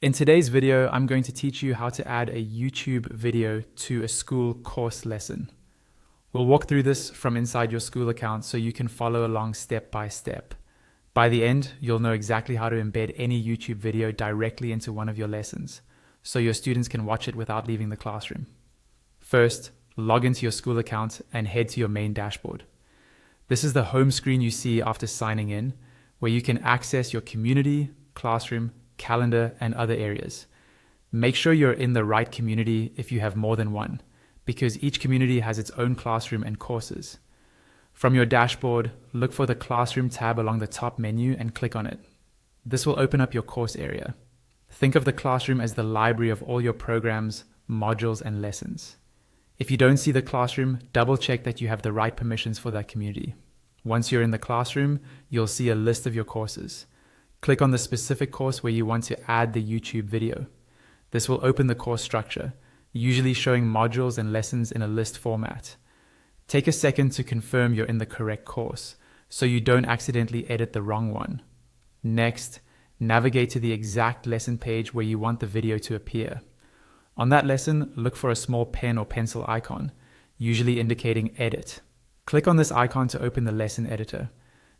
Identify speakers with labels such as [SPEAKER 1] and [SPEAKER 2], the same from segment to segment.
[SPEAKER 1] In today's video, I'm going to teach you how to add a YouTube video to a Skool course lesson. We'll walk through this from inside your Skool account so you can follow along step by step. By the end, you'll know exactly how to embed any YouTube video directly into one of your lessons, so your students can watch it without leaving the classroom. First, log into your Skool account and head to your main dashboard. This is the home screen you see after signing in, where you can access your community, classroom, calendar, and other areas. Make sure you're in the right community if you have more than one, because each community has its own classroom and courses. From your dashboard, look for the Classroom tab along the top menu and click on it. This will open up your course area. Think of the classroom as the library of all your programs, modules, and lessons. If you don't see the classroom, double check that you have the right permissions for that community. Once you're in the classroom, you'll see a list of your courses. Click on the specific course where you want to add the YouTube video. This will open the course structure, usually showing modules and lessons in a list format. Take a second to confirm you're in the correct course, so you don't accidentally edit the wrong one. Next, navigate to the exact lesson page where you want the video to appear. On that lesson, look for a small pen or pencil icon, usually indicating Edit. Click on this icon to open the lesson editor.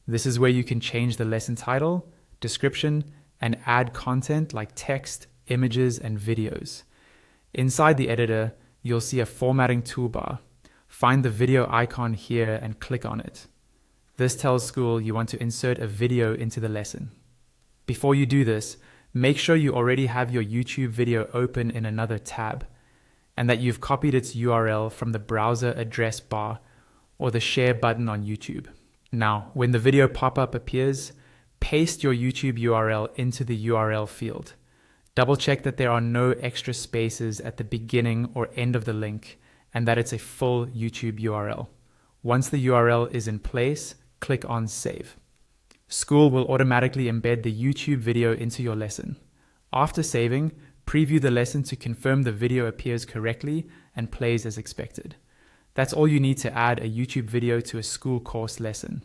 [SPEAKER 1] This is where you can change the lesson title, description, and add content like text, images, and videos. Inside the editor, you'll see a formatting toolbar. Find the video icon here and click on it. This tells Skool you want to insert a video into the lesson. Before you do this, make sure you already have your YouTube video open in another tab, and that you've copied its URL from the browser address bar or the share button on YouTube. Now, when the video pop-up appears, paste your YouTube URL into the URL field. Double check that there are no extra spaces at the beginning or end of the link and that it's a full YouTube URL. Once the URL is in place, click on Save. Skool will automatically embed the YouTube video into your lesson. After saving, preview the lesson to confirm the video appears correctly and plays as expected. That's all you need to add a YouTube video to a Skool course lesson.